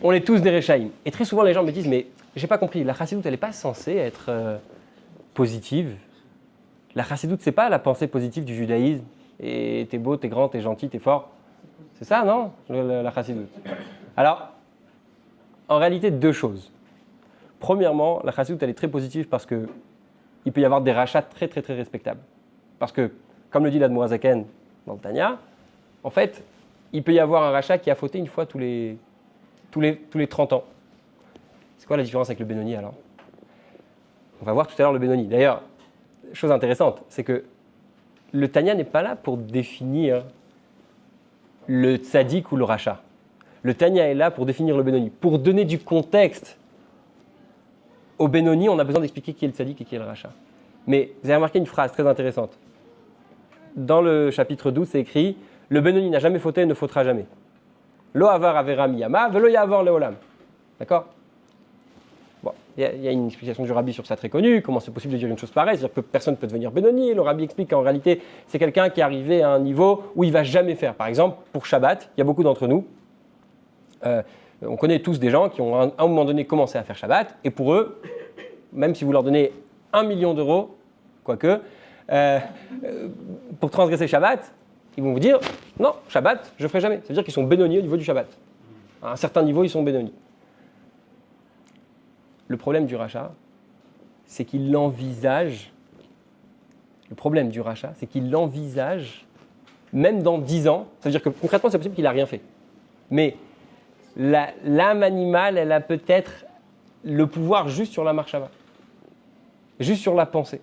on est tous des Rechaïm. Et très souvent, les gens me disent, mais j'ai pas compris, la chassidoute, elle n'est pas censée être positive. La chassidoute, c'est pas la pensée positive du judaïsme. Et t'es beau, t'es grand, t'es gentil, t'es fort. C'est ça, non, la chassidoute? Alors, en réalité, deux choses. Premièrement, la chassidoute, elle est très positive parce qu'il peut y avoir des rachats très, très, très respectables. Parce que, comme le dit l'Admour HaZaken dans le Tanya, en fait, il peut y avoir un rachat qui a fauté une fois tous les 30 ans. C'est quoi la différence avec le Benoni alors? On va voir tout à l'heure le Benoni. D'ailleurs, chose intéressante, c'est que le Tanya n'est pas là pour définir le tzaddik ou le rachat. Le Tanya est là pour définir le Benoni. Pour donner du contexte au Benoni, on a besoin d'expliquer qui est le tzaddik et qui est le rachat. Mais vous avez remarqué une phrase très intéressante. Dans le chapitre 12, c'est écrit « Le Benoni n'a jamais fauté et ne fautera jamais. Lo avar avera miyama, velo yavar leolam. » D'accord? Bon, il y a une explication du rabbi sur ça très connue. Comment c'est possible de dire une chose pareille? C'est-à-dire que personne ne peut devenir Benoni. Le rabbi explique qu'en réalité, c'est quelqu'un qui est arrivé à un niveau où il ne va jamais faire. Par exemple, pour Shabbat, il y a beaucoup d'entre nous. On connaît tous des gens qui ont à un moment donné commencé à faire Shabbat. Et pour eux, même si vous leur donnez 1 million d'euros, quoique, pour transgresser Shabbat, ils vont vous dire « Non, Shabbat, je ne ferai jamais ». Ça veut dire qu'ils sont Benoni au niveau du Shabbat. À un certain niveau, ils sont Benoni. Le problème du rachat, c'est qu'il l'envisage. Le problème du rachat, c'est qu'il l'envisage même dans 10 ans. Ça veut dire que concrètement, c'est possible qu'il n'a rien fait. Mais l'âme animale, elle a peut-être le pouvoir juste sur la marche avant, juste sur la pensée.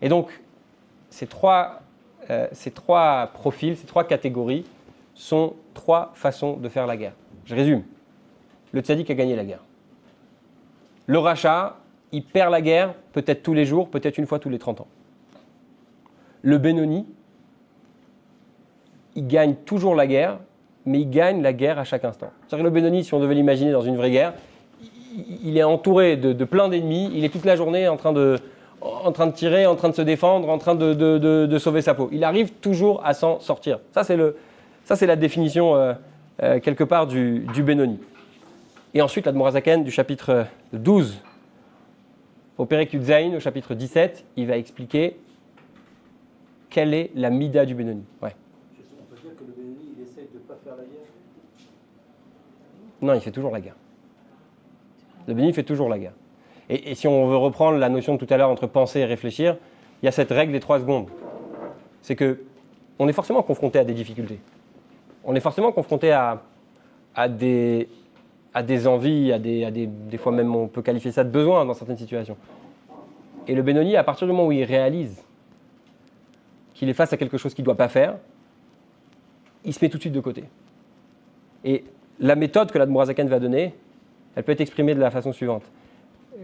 Et donc, ces trois profils, ces trois catégories sont trois façons de faire la guerre. Je résume. Le tzaddik a gagné la guerre. Le rachat, il perd la guerre peut-être tous les jours, peut-être une fois tous les 30 ans. Le Benoni, il gagne toujours la guerre, mais il gagne la guerre à chaque instant. C'est-à-dire que le Benoni, si on devait l'imaginer dans une vraie guerre, il est entouré de plein d'ennemis, il est toute la journée en train de tirer, en train de se défendre, en train de sauver sa peau. Il arrive toujours à s'en sortir. Ça, c'est la définition quelque part du Benoni. Et ensuite, l'Admour HaZaken du chapitre 12 au Perek Yud Zayin, au chapitre 17, il va expliquer quelle est la mida du Benoni. Ouais. On peut dire que le Benoni, il essaye de ne pas faire la guerre? Non, il fait toujours la guerre. Le Benoni fait toujours la guerre. Et si on veut reprendre la notion de tout à l'heure entre penser et réfléchir, il y a cette règle des 3 secondes. C'est qu'on est forcément confronté à des difficultés. On est forcément confronté à des envies, des fois même on peut qualifier ça de besoin dans certaines situations. Et le Benoni, à partir du moment où il réalise qu'il est face à quelque chose qu'il ne doit pas faire, il se met tout de suite de côté. Et la méthode que l'Admour HaZaken va donner, elle peut être exprimée de la façon suivante.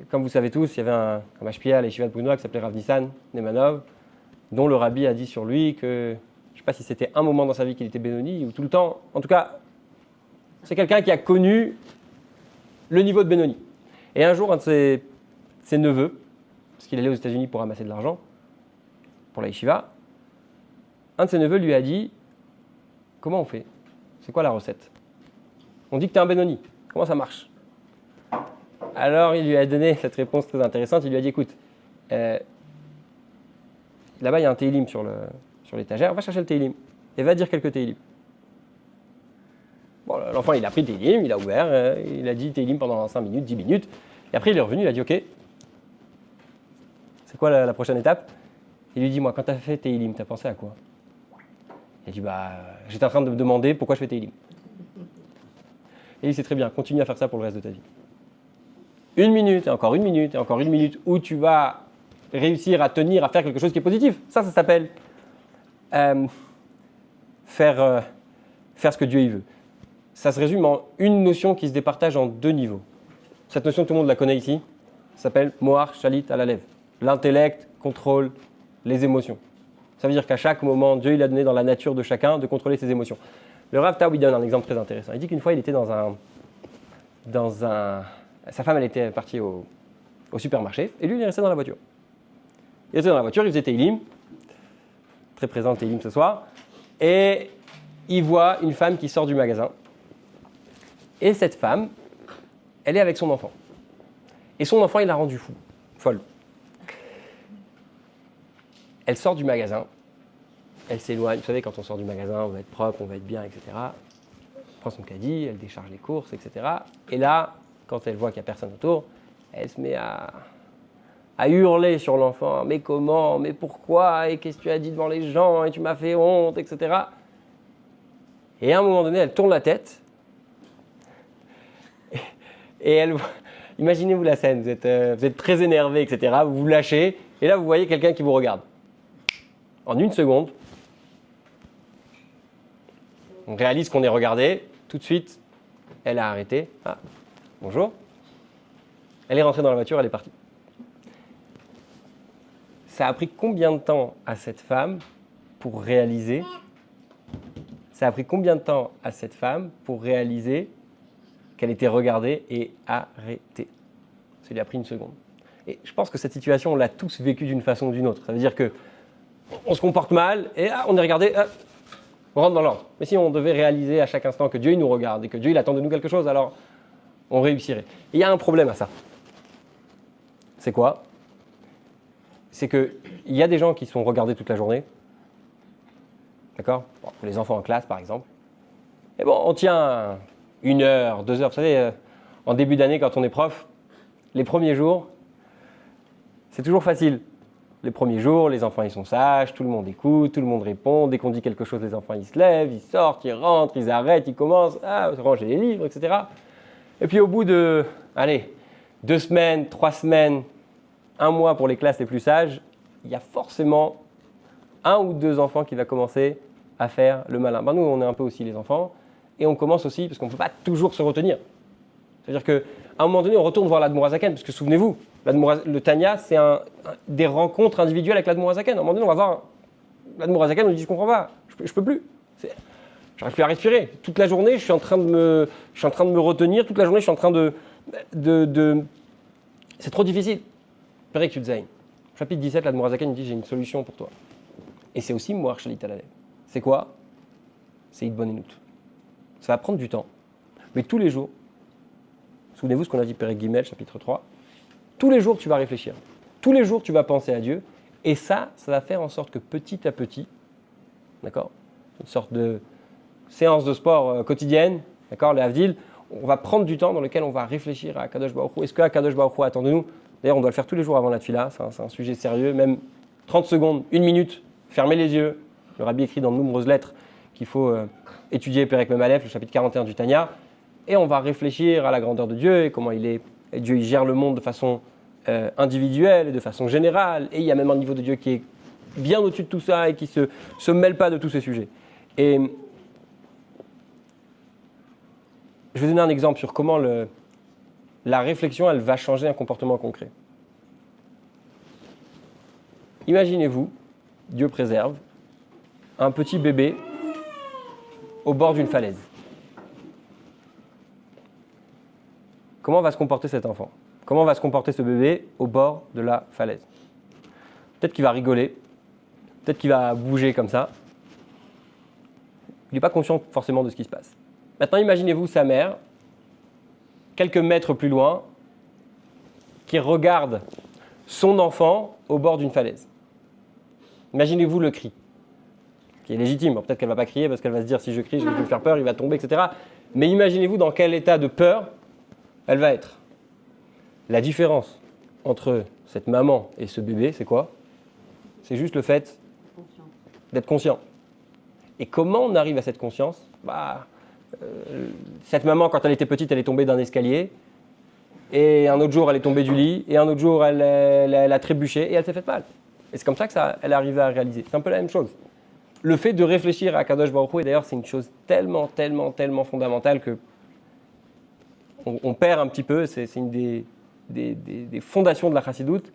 Comme vous savez tous, il y avait un mashpia à l'Yeshiva de Brunois qui s'appelait Rav Nissan Nemanov, dont le rabbi a dit sur lui que, je ne sais pas si c'était un moment dans sa vie qu'il était Benoni ou tout le temps. En tout cas, c'est quelqu'un qui a connu le niveau de Benoni. Et un jour, un de ses neveux, parce qu'il allait aux États-Unis pour ramasser de l'argent, pour la Yeshiva, un de ses neveux lui a dit « Comment on fait? C'est quoi la recette? On dit que tu es un Benoni. Comment ça marche ?» Alors, il lui a donné cette réponse très intéressante. Il lui a dit, écoute, là-bas, il y a un Tehillim sur l'étagère. Va chercher le Tehillim et va dire quelques Tehillim. Bon, l'enfant, il a pris le Tehillim, il a ouvert, il a dit Tehillim pendant 5 minutes, 10 minutes. Et après, il est revenu, il a dit, OK, c'est quoi la prochaine étape? Il lui dit, moi, quand tu as fait Tehillim, tu as pensé à quoi? Il a dit, j'étais en train de me demander pourquoi je fais Tehillim. Et il dit, c'est très bien, continue à faire ça pour le reste de ta vie. 1 minute, et encore 1 minute, et encore 1 minute, où tu vas réussir à tenir, à faire quelque chose qui est positif. Ça s'appelle faire ce que Dieu y veut. Ça se résume en une notion qui se départage en 2 niveaux. Cette notion, tout le monde la connaît ici, ça s'appelle Mohar Shalit à la lèvre. L'intellect contrôle les émotions. Ça veut dire qu'à chaque moment, Dieu il a donné dans la nature de chacun de contrôler ses émotions. Le Rav Tao, il donne un exemple très intéressant. Il dit qu'une fois, il était dans un sa femme, elle était partie au supermarché, et lui, il est resté dans la voiture. Il était dans la voiture, il faisait Tehillim, très présent Tehillim ce soir, et il voit une femme qui sort du magasin. Et cette femme, elle est avec son enfant. Et son enfant, il l'a rendue folle. Elle sort du magasin, elle s'éloigne. Vous savez, quand on sort du magasin, on va être propre, on va être bien, etc. Elle prend son caddie, elle décharge les courses, etc. Et là, quand elle voit qu'il n'y a personne autour, elle se met à hurler sur l'enfant. Mais comment? Mais pourquoi? Et qu'est-ce que tu as dit devant les gens? Et tu m'as fait honte, etc. Et à un moment donné, elle tourne la tête. Et elle... Imaginez-vous la scène, vous êtes très énervé, etc. Vous vous lâchez. Et là, vous voyez quelqu'un qui vous regarde. En une seconde, on réalise qu'on est regardé. Tout de suite, elle a arrêté. Ah, bonjour. Elle est rentrée dans la voiture, elle est partie. Ça a pris combien de temps à cette femme pour réaliser qu'elle était regardée et arrêtée? Ça lui a pris une seconde. Et je pense que cette situation, on l'a tous vécue d'une façon ou d'une autre. Ça veut dire qu'on se comporte mal et on est regardé, on rentre dans l'ordre. Mais si on devait réaliser à chaque instant que Dieu il nous regarde et que Dieu il attend de nous quelque chose, alors on réussirait. Et il y a un problème à ça. C'est quoi? C'est qu'il y a des gens qui sont regardés toute la journée. D'accord? Bon, pour les enfants en classe, par exemple. Et bon, on tient 1 heure, 2 heures. Vous savez, en début d'année, quand on est prof, les premiers jours, c'est toujours facile. Les premiers jours, les enfants, ils sont sages, tout le monde écoute, tout le monde répond. Dès qu'on dit quelque chose, les enfants, ils se lèvent, ils sortent, ils rentrent, ils arrêtent, ils commencent à ranger les livres, etc. Et puis au bout de, 2 semaines, 3 semaines, 1 mois pour les classes les plus sages, il y a forcément 1 ou 2 enfants qui va commencer à faire le malin. Nous, on est un peu aussi les enfants, et on commence aussi, parce qu'on ne peut pas toujours se retenir. C'est-à-dire qu'à un moment donné, on retourne voir l'Admour HaZaken, parce que souvenez-vous, le Tanya, c'est des rencontres individuelles avec l'Admour HaZaken. À un moment donné, on va voir l'Admour HaZaken, on dit « je ne comprends pas, je ne peux plus. J'arrive plus à respirer. Toute la journée, je suis en train de me retenir, toute la journée, je suis en train de c'est trop difficile. » Perek Yud-Zayin. Chapitre 17, l'Admour HaZaken, il dit « j'ai une solution pour toi. » Et c'est aussi Moar Shalit Alalev. C'est quoi? C'est Idbonenut. Ça va prendre du temps. Mais tous les jours, souvenez-vous ce qu'on a dit Perek Gimel, chapitre 3, tous les jours tu vas réfléchir. Tous les jours tu vas penser à Dieu. Et ça va faire en sorte que petit à petit, d'accord, une sorte de séance de sport quotidienne, d'accord, les Havdil, on va prendre du temps dans lequel on va réfléchir à Kadosh Baruch Hu. Est-ce que Kadosh Baruch Hu attend de nous? D'ailleurs, on doit le faire tous les jours avant la tfila, c'est un sujet sérieux, même 30 secondes, 1 minute, fermez les yeux. Le Rabbi écrit dans de nombreuses lettres qu'il faut étudier Perek Mem Aleph, le chapitre 41 du Tanya, et on va réfléchir à la grandeur de Dieu et comment Dieu il gère le monde de façon individuelle et de façon générale. Et il y a même un niveau de Dieu qui est bien au-dessus de tout ça et qui ne se mêle pas de tous ces sujets. Et je vais donner un exemple sur comment la réflexion, elle va changer un comportement concret. Imaginez-vous, Dieu préserve, un petit bébé au bord d'une falaise. Comment va se comporter cet enfant? Comment va se comporter ce bébé au bord de la falaise? Peut-être qu'il va rigoler, peut-être qu'il va bouger comme ça. Il n'est pas conscient forcément de ce qui se passe. Maintenant, imaginez-vous sa mère, quelques mètres plus loin, qui regarde son enfant au bord d'une falaise. Imaginez-vous le cri, qui est légitime. Alors, peut-être qu'elle ne va pas crier parce qu'elle va se dire si je crie, je vais lui faire peur, il va tomber, etc. Mais imaginez-vous dans quel état de peur elle va être. La différence entre cette maman et ce bébé, c'est quoi? C'est juste le fait d'être conscient. Et comment on arrive à cette conscience? Cette maman, quand elle était petite, elle est tombée d'un escalier. Et un autre jour, elle est tombée du lit. Et un autre jour, elle a trébuché et elle s'est fait mal. Et c'est comme ça qu'elle est arrivée à réaliser. C'est un peu la même chose. Le fait de réfléchir à Kadosh Baruch Hu, et d'ailleurs, c'est une chose tellement fondamentale que on perd un petit peu. C'est une des fondations de la chassidoute.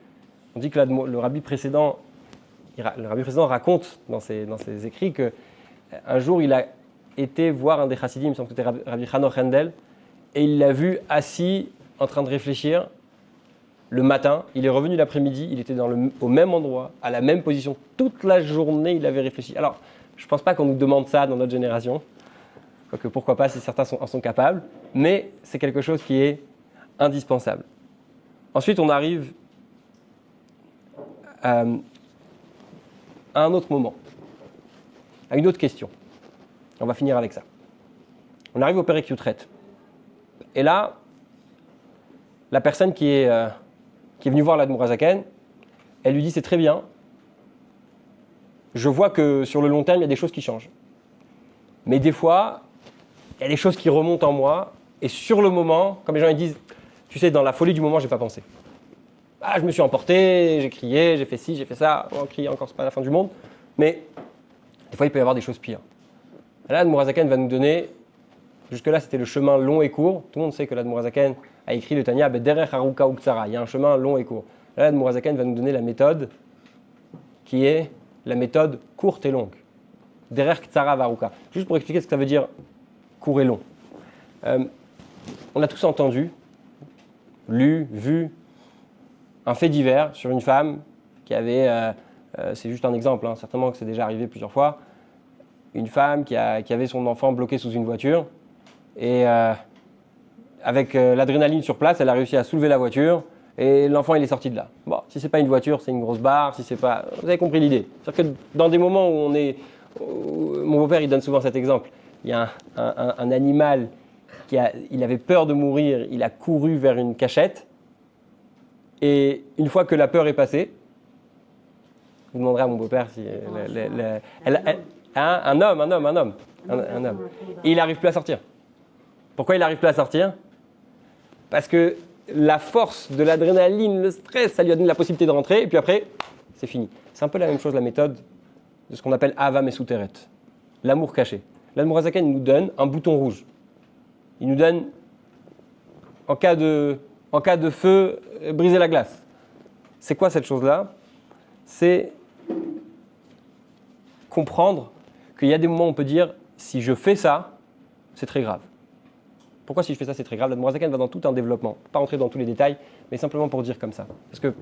On dit que le rabbi précédent raconte dans ses écrits qu'un jour, il a été voir un des chassidim, il me semble que c'était Rabbi Hanoch Hendel, et il l'a vu assis en train de réfléchir le matin. Il est revenu l'après-midi, il était au même endroit, à la même position. Toute la journée, il avait réfléchi. Alors, Je ne pense pas qu'on nous demande ça dans notre génération. Quoique pourquoi pas si certains en sont capables. Mais c'est quelque chose qui est indispensable. Ensuite, on arrive à un autre moment, à une autre question. On va finir avec ça. On arrive au Perek Yutret. Et là, la personne qui est venue voir l'Admour HaZaken, elle lui dit c'est très bien. Je vois que sur le long terme, il y a des choses qui changent. Mais des fois, il y a des choses qui remontent en moi. Et sur le moment, comme les gens ils disent, tu sais, dans la folie du moment, je n'ai pas pensé. Ah, je me suis emporté, j'ai crié, j'ai fait ci, j'ai fait ça. On crie encore, c'est pas la fin du monde. Mais des fois, il peut y avoir des choses pires. Là, l'Admour HaZaken va nous donner, jusque-là, c'était le chemin long et court. Tout le monde sait que l'Admour HaZaken a écrit le Tanya, Derech Haruka Uktsara. Il y a un chemin long et court. Là, l'Admour HaZaken va nous donner la méthode qui est la méthode courte et longue. Derech Ktsara Varuka. Juste pour expliquer ce que ça veut dire court et long. On a tous entendu, lu, vu un fait divers sur une femme qui avait, c'est juste un exemple, hein, certainement que c'est déjà arrivé plusieurs fois, une femme qui avait son enfant bloqué sous une voiture et avec l'adrénaline sur place, elle a réussi à soulever la voiture et l'enfant il est sorti de là. Bon, si c'est pas une voiture, c'est une grosse barre, si c'est pas, vous avez compris l'idée. C'est-à-dire que dans des moments où mon beau-père il donne souvent cet exemple, il y a un animal il avait peur de mourir, il a couru vers une cachette et une fois que la peur est passée, vous demanderez à mon beau-père si un homme. Et il n'arrive plus à sortir. Pourquoi il n'arrive plus à sortir ? Parce que la force de l'adrénaline, le stress, ça lui a donné la possibilité de rentrer, et puis après, c'est fini. C'est un peu la même chose, la méthode de ce qu'on appelle Ava Mesuteret, l'amour caché. L'Admour HaZaken nous donne un bouton rouge. Il nous donne, en cas de feu, briser la glace. C'est quoi cette chose-là ? C'est comprendre qu'il y a des moments où on peut dire, si je fais ça, c'est très grave. Pourquoi si je fais ça, c'est très grave ? L'Admour HaZaken va dans tout un développement. Pas rentrer dans tous les détails, mais simplement pour dire comme ça. Parce que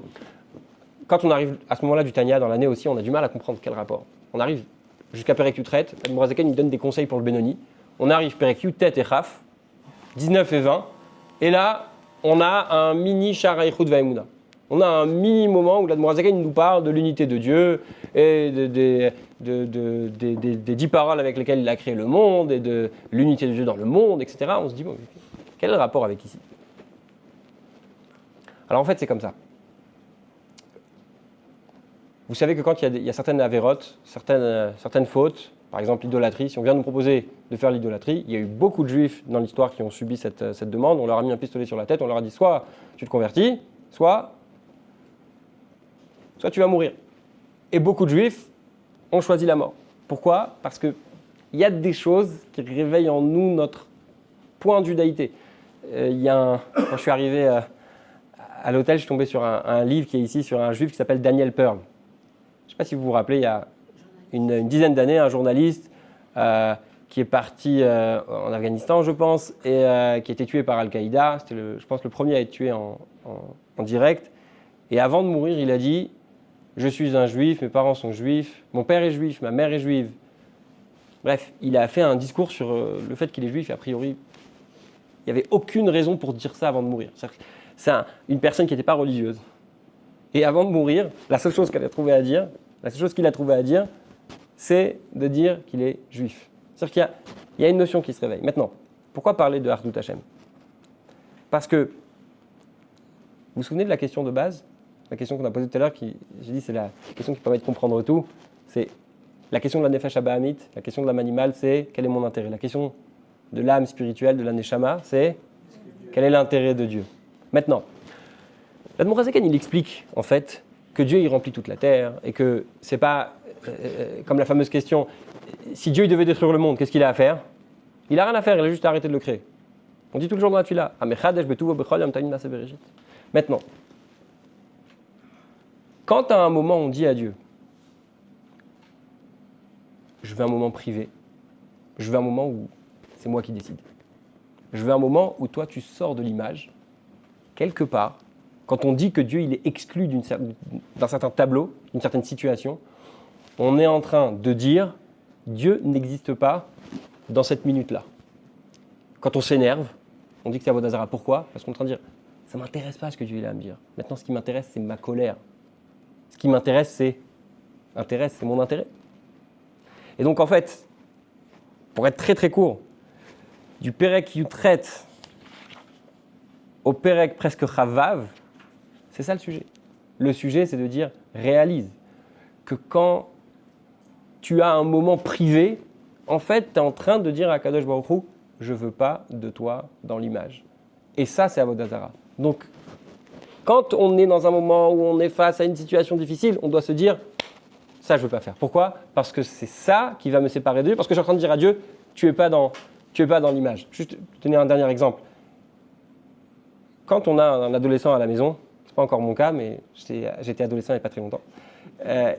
quand on arrive à ce moment-là du Tanya, dans l'année aussi, on a du mal à comprendre quel rapport. On arrive jusqu'à Perek Yutret, l'Admour HaZaken nous donne des conseils pour le Benoni. On arrive Perek Yutet et Chaf, 19 et 20, et là, on a un mini Sha'ar HaYichud Va'Emunah. On a un mini moment où l'Admour HaZaken nous parle de l'unité de Dieu et des 10 paroles avec lesquelles il a créé le monde et de l'unité de Dieu dans le monde, etc. On se dit, bon, quel est le rapport avec ici ? Alors en fait, c'est comme ça. Vous savez que quand il y a certaines avérotes, certaines fautes, par exemple l'idolâtrie, si on vient nous proposer de faire l'idolâtrie, il y a eu beaucoup de juifs dans l'histoire qui ont subi cette demande, on leur a mis un pistolet sur la tête, on leur a dit soit tu te convertis, soit tu vas mourir. Et beaucoup de juifs ont choisi la mort. Pourquoi ? Parce qu'il y a des choses qui réveillent en nous notre point de judaïté. Quand je suis arrivé à l'hôtel, je suis tombé sur un livre qui est ici, sur un juif qui s'appelle Daniel Pearl. Je ne sais pas si vous vous rappelez, il y a une dizaine d'années, un journaliste qui est parti en Afghanistan, je pense, et qui a été tué par Al-Qaïda. C'était, je pense, le premier à être tué en direct. Et avant de mourir, il a dit « Je suis un juif, mes parents sont juifs, mon père est juif, ma mère est juive. » Bref, il a fait un discours sur le fait qu'il est juif, et a priori, il n'y avait aucune raison pour dire ça avant de mourir. C'est une personne qui n'était pas religieuse. Et avant de mourir, la seule chose qu'il a trouvé à dire, c'est de dire qu'il est juif. C'est-à-dire qu'il y a une notion qui se réveille. Maintenant, pourquoi parler de Hardut Hashem ? Parce que, vous vous souvenez de la question de base ? La question qu'on a posée tout à l'heure, j'ai dit c'est la question qui permet de comprendre tout. C'est la question de la Nefesh Abahamit, la question de l'âme animale, c'est quel est mon intérêt ? La question de l'âme spirituelle, de la Neshama, c'est quel est l'intérêt de Dieu ? Maintenant, l'Admour HaZaken, il explique en fait que Dieu il remplit toute la terre et que c'est pas comme la fameuse question, si Dieu il devait détruire le monde, qu'est-ce qu'il a à faire ? Il n'a rien à faire, il a juste à arrêter de le créer. On dit tout le jour dans la Tfila, maintenant, quand à un moment on dit à Dieu, je veux un moment privé, je veux un moment où c'est moi qui décide, je veux un moment où toi tu sors de l'image, quelque part, quand on dit que Dieu il est exclu d'un certain tableau, d'une certaine situation, on est en train de dire Dieu n'existe pas dans cette minute-là. Quand on s'énerve, on dit que c'est Avodah Zarah. Pourquoi? Parce qu'on est en train de dire, ça ne m'intéresse pas ce que Dieu a à me dire. Maintenant, ce qui m'intéresse, c'est ma colère. Ce qui m'intéresse, c'est mon intérêt. Et donc, en fait, pour être très très court, du Perek Yutret au Perek presque Chavav, c'est ça le sujet. Le sujet, c'est de dire, réalise que quand tu as un moment privé, en fait, tu es en train de dire à Kadosh Baruch Hu, je ne veux pas de toi dans l'image. Et ça, c'est Avodah Zarah. Donc, quand on est dans un moment où on est face à une situation difficile, on doit se dire, ça, je ne veux pas faire. Pourquoi? Parce que c'est ça qui va me séparer de Dieu. Parce que je suis en train de dire à Dieu, tu n'es pas dans l'image. Juste te donner un dernier exemple. Quand on a un adolescent à la maison, ce n'est pas encore mon cas, mais j'étais adolescent il n'y a pas très longtemps,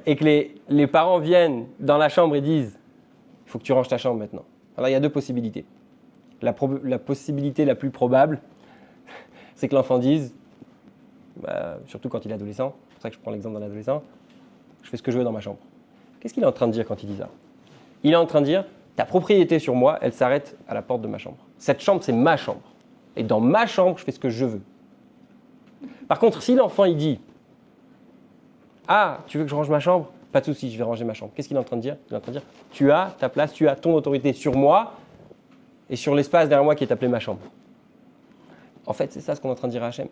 et que les parents viennent dans la chambre et disent, il faut que tu ranges ta chambre maintenant. Alors, il y a deux possibilités. La possibilité la plus probable, c'est que l'enfant dise, surtout quand il est adolescent, c'est pour ça que je prends l'exemple d'un adolescent, je fais ce que je veux dans ma chambre. Qu'est-ce qu'il est en train de dire quand il dit ça? Il est en train de dire, ta propriété sur moi, elle s'arrête à la porte de ma chambre. Cette chambre, c'est ma chambre. Et dans ma chambre, je fais ce que je veux. Par contre, si l'enfant, il dit, ah, tu veux que je range ma chambre? Pas de souci, je vais ranger ma chambre. Qu'est-ce qu'il est en train de dire? Il est en train de dire, tu as ta place, tu as ton autorité sur moi et sur l'espace derrière moi qui est appelé ma chambre. En fait, c'est ça ce qu'on est en train de dire à Hachem.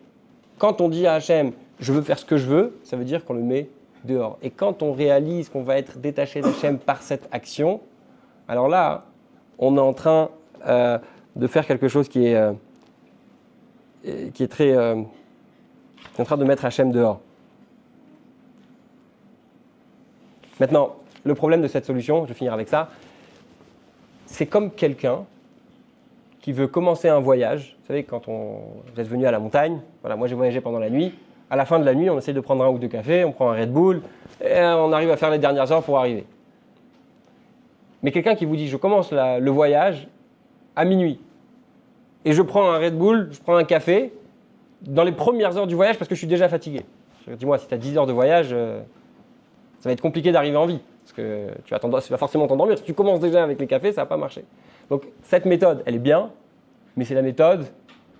Quand on dit à Hachem, je veux faire ce que je veux, ça veut dire qu'on le met dehors. Et quand on réalise qu'on va être détaché d'Hachem par cette action, alors là, on est en train de faire quelque chose qui est très... on est en train de mettre Hachem dehors. Maintenant, le problème de cette solution, je vais finir avec ça, c'est comme quelqu'un qui veut commencer un voyage. Vous savez, quand vous êtes venu à la montagne, voilà, moi j'ai voyagé pendant la nuit, à la fin de la nuit, on essaie de prendre un ou deux cafés, on prend un Red Bull, et on arrive à faire les dernières heures pour arriver. Mais quelqu'un qui vous dit, je commence le voyage à minuit, et je prends un Red Bull, je prends un café, dans les premières heures du voyage parce que je suis déjà fatigué. Dis-moi, si tu as 10 heures de voyage, ça va être compliqué d'arriver en vie, parce que tu vas forcément t'endormir. Si tu commences déjà avec les cafés, ça ne va pas marcher. Donc cette méthode, elle est bien, mais c'est la méthode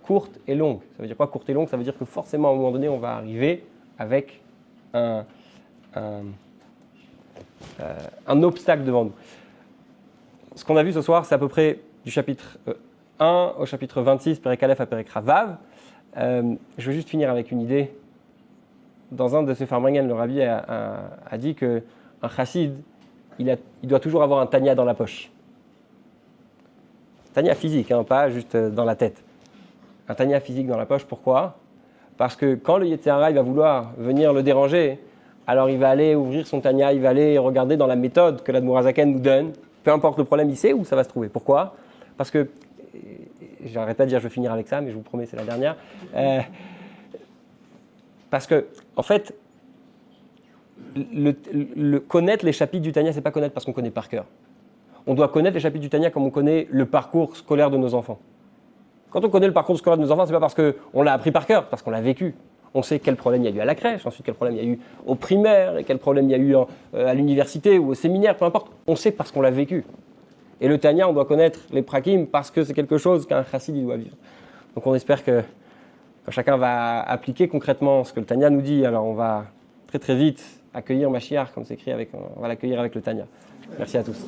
courte et longue. Ça veut dire quoi courte et longue? Ça veut dire que forcément, à un moment donné, on va arriver avec un obstacle devant nous. Ce qu'on a vu ce soir, c'est à peu près du chapitre 1 au chapitre 26, Perek Aleph à Perek Ravav. Je vais juste finir avec une idée. Dans un de ses Farmangen, le rabbi a dit qu'un chassid, il doit toujours avoir un tanya dans la poche. Tanya physique, pas juste dans la tête. Un tanya physique dans la poche, pourquoi? Parce que quand le Yetzer Hara va vouloir venir le déranger, alors il va aller ouvrir son tanya, il va aller regarder dans la méthode que l'Admour HaZaken nous donne. Peu importe le problème, il sait où ça va se trouver. Pourquoi? Parce que, j'arrête pas de dire je vais finir avec ça, mais je vous promets, c'est la dernière. Parce que, en fait, connaître les chapitres du Tanya, c'est pas connaître parce qu'on connaît par cœur. On doit connaître les chapitres du Tanya comme on connaît le parcours scolaire de nos enfants. Quand on connaît le parcours scolaire de nos enfants, c'est pas parce qu'on l'a appris par cœur, parce qu'on l'a vécu. On sait quel problème il y a eu à la crèche, ensuite quel problème il y a eu au primaire, et quel problème il y a eu à l'université ou au séminaire, peu importe. On sait parce qu'on l'a vécu. Et le Tanya, on doit connaître les prakim parce que c'est quelque chose qu'un chassid doit vivre. Donc on espère que quand chacun va appliquer concrètement ce que le Tanya nous dit, alors on va très très vite accueillir Mashiach, comme c'est écrit, on va l'accueillir avec le Tanya. Merci à tous.